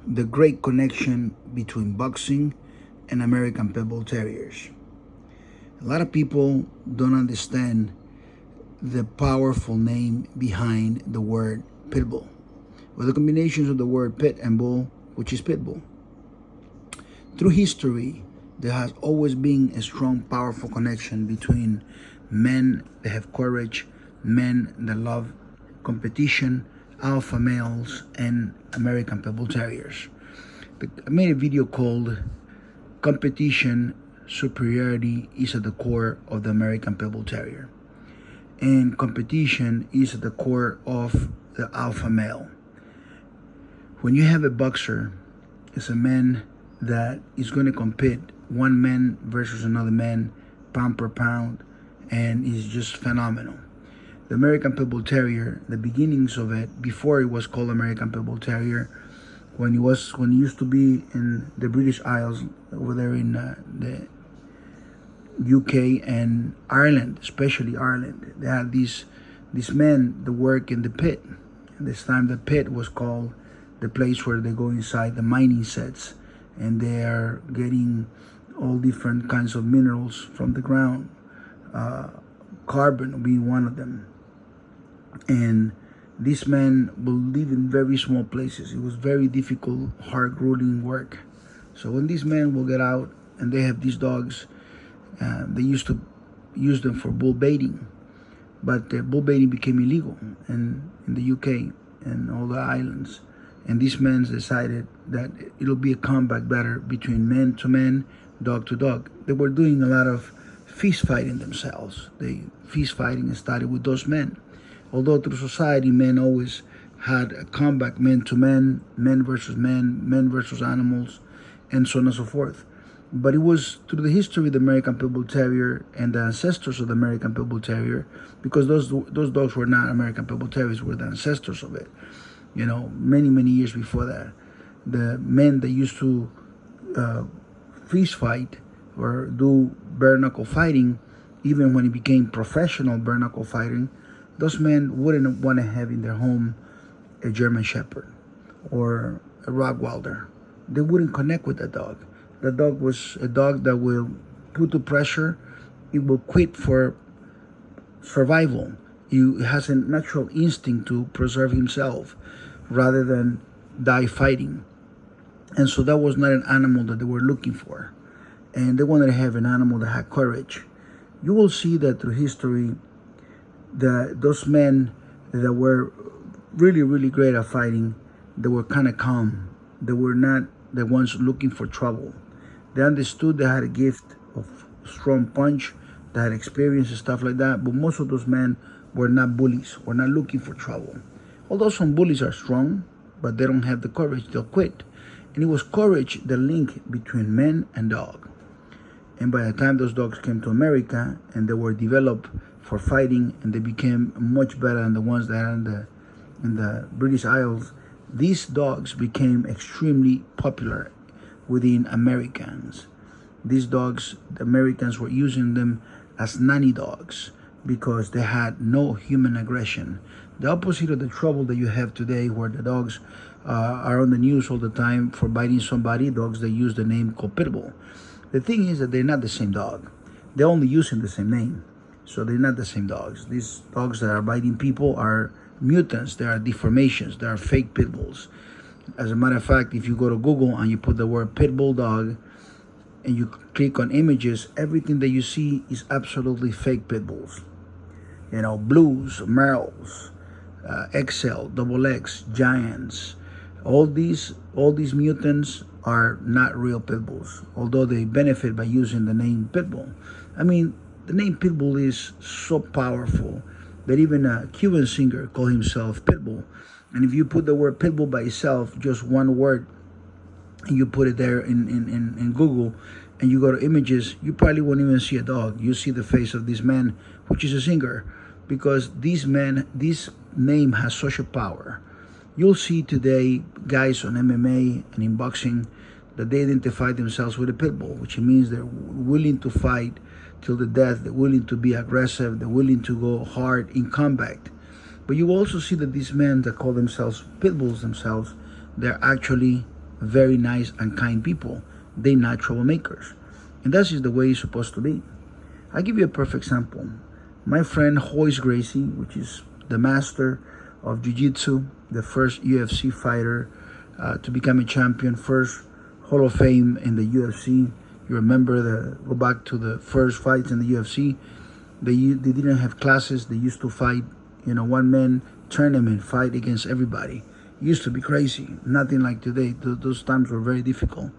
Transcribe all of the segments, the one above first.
the great connection between boxing and American Pit Bull Terriers. A lot of people don't understand the powerful name behind the word pit bull, or the combinations of the word pit and bull, which is pit bull. Through history, there has always been a strong, powerful connection between men that have courage, men that love competition, alpha males, and American Pit Bull Terriers. I made a video called Competition Superiority is at the core of the American Pit Bull Terrier. And competition is at the core of the alpha male. When you have a boxer, it's a man that is going to compete one man versus another man, pound per pound, and is just phenomenal. The American Pit Bull Terrier, the beginnings of it, before it was called American Pit Bull Terrier, when it used to be in the British Isles, over there in the UK and Ireland, especially Ireland, they had these men that work in the pit. And this time the pit was called the place where they go inside the mining sets, and they are getting all different kinds of minerals from the ground, carbon being one of them. And these men will live in very small places. It was very difficult, hard, grueling work. So when these men will get out and they have these dogs, they used to use them for bull baiting, but bull baiting became illegal in the UK and all the islands. And these men decided that it'll be a combat better between man to man, dog to dog. They were doing a lot of feast fighting themselves. Feast fighting started with those men. Although through society, men always had a combat man to man, men versus men, men versus animals, and so on and so forth. But it was through the history of the American Pit Bull Terrier and the ancestors of the American Pit Bull Terrier, because those dogs were not American Pit Bull Terriers, were the ancestors of it. You know, many years before that, the men that used to feast fight or do bare knuckle fighting, even when it became professional bare knuckle fighting, those men wouldn't want to have in their home a German Shepherd or a Rottweiler. They wouldn't connect with that dog. The dog was a dog that will put to pressure. It will quit for survival. It has a natural instinct to preserve himself rather than die fighting. And so that was not an animal that they were looking for. And they wanted to have an animal that had courage. You will see that through history, those men that were really great at fighting, they were kind of calm. They were not the ones looking for trouble. They understood they had a gift of strong punch, they had experience and stuff like that, but most of those men were not bullies, were not looking for trouble. Although some bullies are strong, but they don't have the courage, they'll quit. And it was courage, the link between man and dog. And by the time those dogs came to America and they were developed for fighting and they became much better than the ones that are in the British Isles, these dogs became extremely popular within Americans. These dogs, the Americans were using them as nanny dogs because they had no human aggression. The opposite of the trouble that you have today, where the dogs are on the news all the time for biting somebody, dogs that use the name called pit bull. The thing is that they're not the same dog. They're only using the same name. So they're not the same dogs. These dogs that are biting people are mutants. They are deformations. They are fake pit bulls. As a matter of fact, if you go to Google and you put the word pit bull dog and you click on images, everything that you see is absolutely fake pit bulls. You know, blues, merles, XL, double X, giants. All these mutants are not real pit bulls, although they benefit by using the name pit bull. I mean, the name pit bull is so powerful that even a Cuban singer called himself Pitbull. And if you put the word pitbull by itself, just one word, and you put it there in Google, and you go to images, you probably won't even see a dog. You see the face of this man, which is a singer, because this name has such a power. You'll see today guys on MMA and in boxing that they identify themselves with a pit bull, which means they're willing to fight till the death, they're willing to be aggressive, they're willing to go hard in combat. But you also see that these men that call themselves pit bulls themselves, they're actually very nice and kind people. They're not troublemakers. And that's just the way it's supposed to be. I'll give you a perfect example. My friend Royce Gracie, which is the master of Jiu-Jitsu, the first UFC fighter to become a champion, first Hall of Fame in the UFC. You remember, go back to the first fights in the UFC. They didn't have classes. They used to fight, one-man tournament, fight against everybody. It used to be crazy. Nothing like today. Those times were very difficult.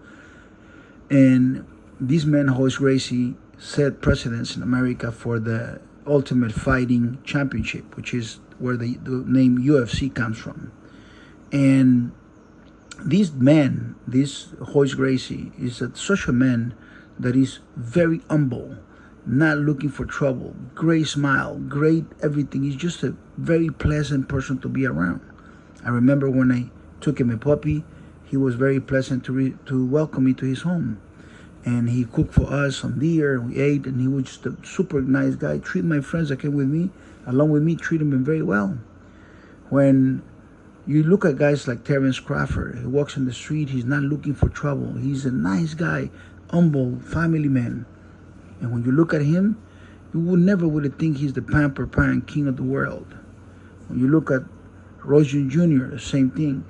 And this man, Royce Gracie, set precedents in America for the Ultimate Fighting Championship, which is where the name UFC comes from. And this man, this Royce Gracie, is such a man that is very humble, not looking for trouble, great smile, great everything. He's just a very pleasant person to be around. I remember when I took him a puppy, he was very pleasant to welcome me to his home. And he cooked for us some deer, and we ate, and he was just a super nice guy. Treat my friends that came with me, along with me, treat them very well. When you look at guys like Terence Crawford, he walks in the street, he's not looking for trouble. He's a nice guy, humble, family man. And when you look at him, you would never think he's the pamper parent king of the world. When you look at Roger Jr., the same thing.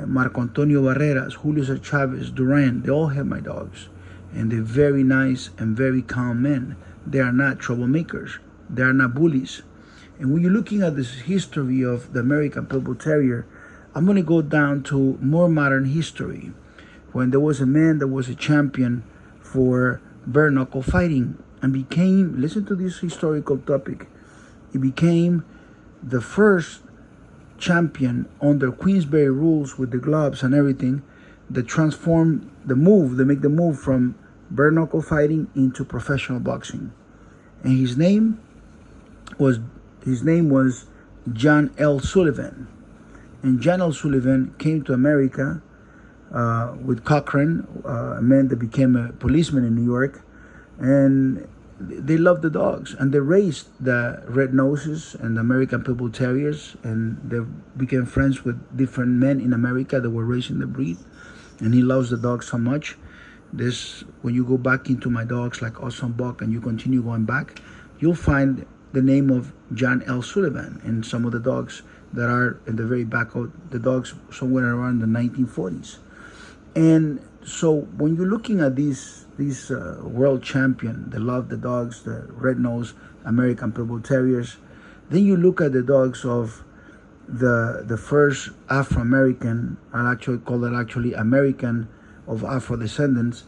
Marco Antonio Barreras, Julio Cesar Chavez, Duran, they all have my dogs. And they're very nice and very calm men. They are not troublemakers. They are not bullies. And when you're looking at this history of the American Pit Bull Terrier, I'm going to go down to more modern history. When there was a man that was a champion for bare knuckle fighting and became, listen to this historical topic, he became the first champion under Queensberry rules with the gloves and everything that transformed the move, they make the move from bare knuckle fighting into professional boxing. And his name was John L. Sullivan. And John L. Sullivan came to America with Cochran, a man that became a policeman in New York, and they loved the dogs, and they raised the Red Noses and the American Pit Bull Terriers, and they became friends with different men in America that were raising the breed, and he loves the dogs so much. When you go back into my dogs like Awesome Buck and you continue going back, you'll find the name of John L. Sullivan and some of the dogs that are in the very back of the dogs somewhere around the 1940s. And so when you're looking at these world champion, they love the dogs, the red-nosed American Pit Bull Terriers. Then you look at the dogs of the first Afro-American, I'll actually call it American of Afro descendants.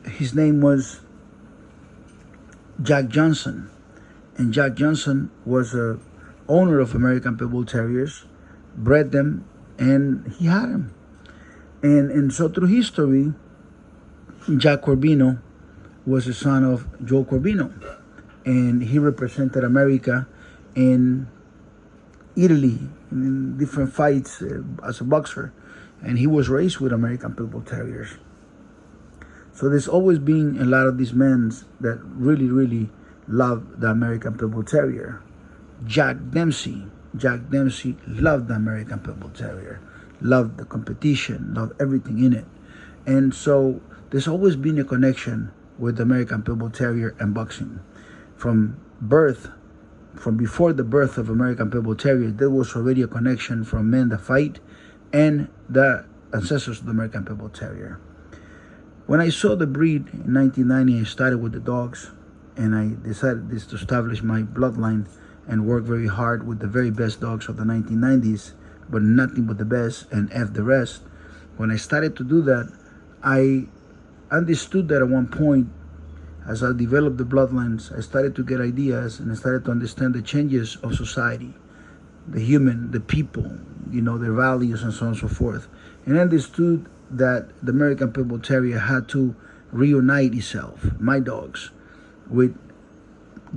His name was Jack Johnson. And Jack Johnson was a owner of American Pit Bull Terriers, bred them, and he had them. And so through history, Jack Corbino was the son of Joe Corbino, and he represented America in Italy in different fights as a boxer, and he was raised with American Pit Bull Terriers. So there's always been a lot of these men that really, really love the American Pit Bull Terrier. Jack Dempsey loved the American Pit Bull Terrier, loved the competition, loved everything in it. And so there's always been a connection with the American Pit Bull Terrier and boxing. From before the birth of American Pit Bull Terrier, there was already a connection from men that fight and the ancestors of the American Pit Bull Terrier. When I saw the breed in 1990, I started with the dogs, and I decided to establish my bloodline and work very hard with the very best dogs of the 1990s, but nothing but the best, and F the rest. When I started to do that, I understood that at one point, as I developed the bloodlines, I started to get ideas, and I started to understand the changes of society, the human, the people, their values, and so on and so forth. And I understood that the American Pit Bull Terrier had to reunite itself, my dogs, with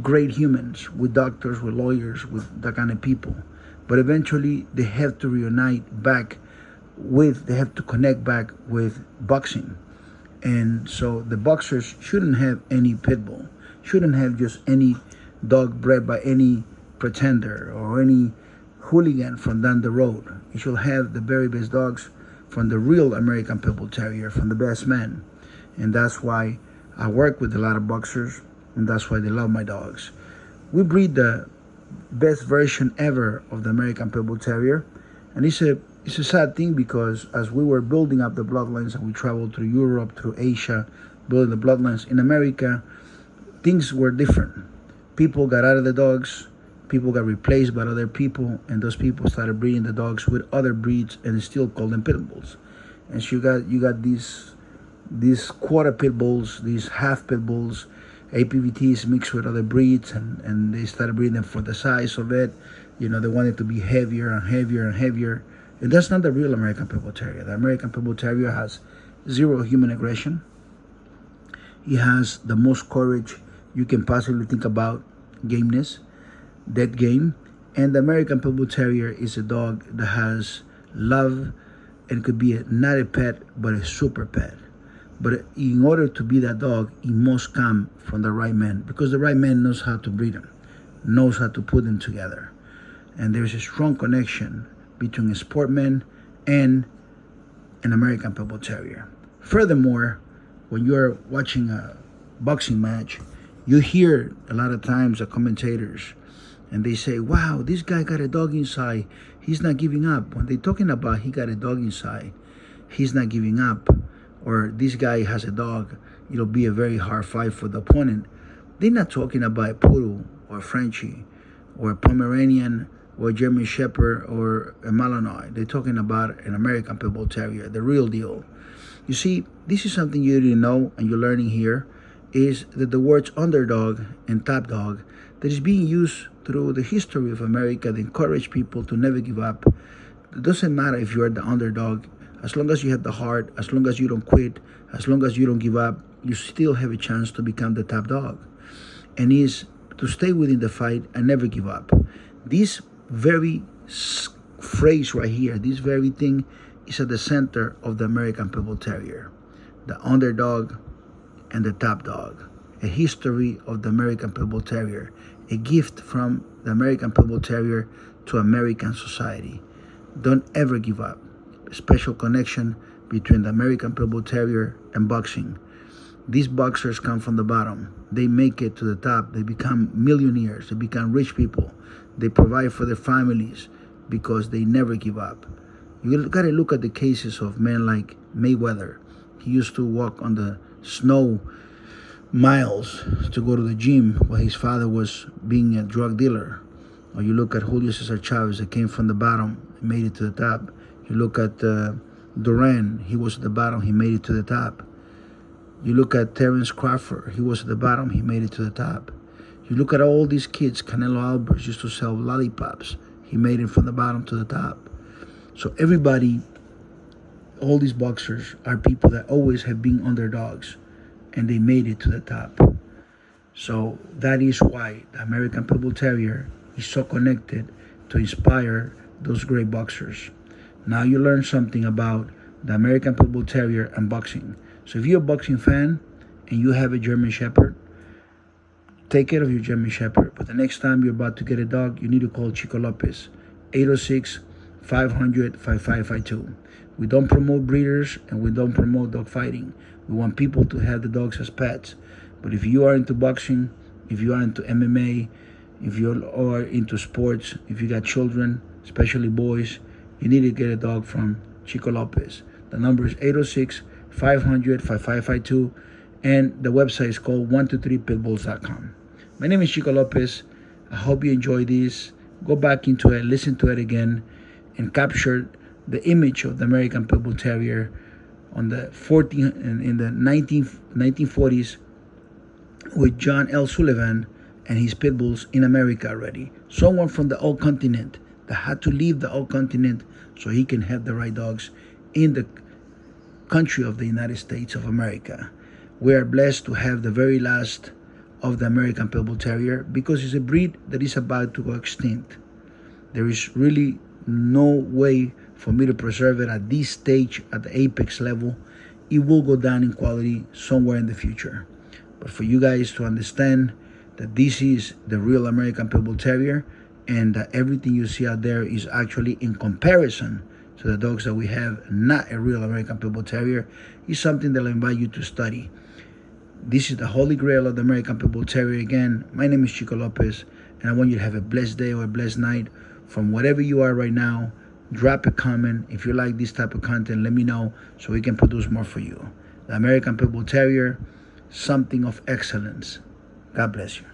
great humans, with doctors, with lawyers, with that kind of people. But eventually they have to reunite back they have to connect back with boxing. And so the boxers shouldn't have any pit bull, shouldn't have just any dog bred by any pretender or any hooligan from down the road. You should have the very best dogs from the real American Pit Bull Terrier, from the best men. And that's why I work with a lot of boxers, and that's why they love my dogs. We breed the best version ever of the American Pit Bull Terrier, and it's a sad thing, because as we were building up the bloodlines and we traveled through Europe, through Asia, building the bloodlines in America, things were different. People got out of the dogs, people got replaced by other people, and those people started breeding the dogs with other breeds, and still call them pit bulls. And so you got these quarter pit bulls, these half pit bulls, APBTs mixed with other breeds, and they started breeding them for the size of it. They wanted to be heavier and heavier and heavier. And that's not the real American Pit Bull Terrier. The American Pit Bull Terrier has zero human aggression. He has the most courage you can possibly think about, gameness, dead game. And the American Pit Bull Terrier is a dog that has love and could be not a pet, but a super pet. But in order to be that dog, it must come from the right man, because the right man knows how to breed them, knows how to put them together. And there's a strong connection between a sportman and an American Pit Bull Terrier. Furthermore, when you're watching a boxing match, you hear a lot of times the commentators, and they say, wow, this guy got a dog inside, he's not giving up. When they're talking about he got a dog inside, he's not giving up, or this guy has a dog, it'll be a very hard fight for the opponent, they're not talking about a poodle or a Frenchie or a Pomeranian or a German Shepherd or a Malinois. They're talking about an American Pit Bull Terrier, the real deal. You see, this is something you didn't know and you're learning here, is that the words underdog and top dog that is being used through the history of America to encourage people to never give up. It doesn't matter if you're the underdog, as long as you have the heart, as long as you don't quit, as long as you don't give up, you still have a chance to become the top dog. And is to stay within the fight and never give up. This very phrase right here, this very thing is at the center of the American Pit Bull Terrier. The underdog and the top dog. A history of the American Pit Bull Terrier. A gift from the American Pit Bull Terrier to American society. Don't ever give up. A special connection between the American Pit Bull Terrier and boxing. These boxers come from the bottom. They make it to the top. They become millionaires. They become rich people. They provide for their families because they never give up. You got to look at the cases of men like Mayweather. He used to walk on the snow miles to go to the gym while his father was being a drug dealer. Or you look at Julio Cesar Chavez that came from the bottom and made it to the top. You look at Duran. He was at the bottom. He made it to the top. You look at Terence Crawford. He was at the bottom. He made it to the top. You look at all these kids. Canelo Alvarez used to sell lollipops. He made it from the bottom to the top. So everybody, all these boxers are people that always have been underdogs, and they made it to the top. So that is why the American Pit Bull Terrier is so connected to inspire those great boxers. Now you learn something about the American Pit Bull Terrier and boxing. So if you're a boxing fan and you have a German Shepherd, take care of your German Shepherd. But the next time you're about to get a dog, you need to call Chico Lopez, 806-500-5552. We don't promote breeders and we don't promote dog fighting. We want people to have the dogs as pets. But if you are into boxing, if you are into MMA, if you are into sports, if you got children, especially boys, you need to get a dog from Chico Lopez. The number is 806-500-5552, and the website is called 123pitbulls.com. My name is Chico Lopez. I hope you enjoy this. Go back into it, listen to it again, and capture the image of the American Pit Bull Terrier in the 1940s with John L. Sullivan and his pit bulls in America already. Someone from the old continent that had to leave the old continent so he can have the right dogs in the country of the United States of America. We are blessed to have the very last of the American Pit Bull Terrier because it's a breed that is about to go extinct. There is really no way for me to preserve it at this stage, at the apex level. It will go down in quality somewhere in the future. But for you guys to understand that this is the real American Pit Bull Terrier and that everything you see out there is actually in comparison So the dogs that we have, not a real American Pit Bull Terrier, is something that I invite you to study. This is the holy grail of the American Pit Bull Terrier. Again, my name is Chico Lopez, and I want you to have a blessed day or a blessed night from whatever you are right now. Drop a comment. If you like this type of content, let me know so we can produce more for you. The American Pit Bull Terrier, something of excellence. God bless you.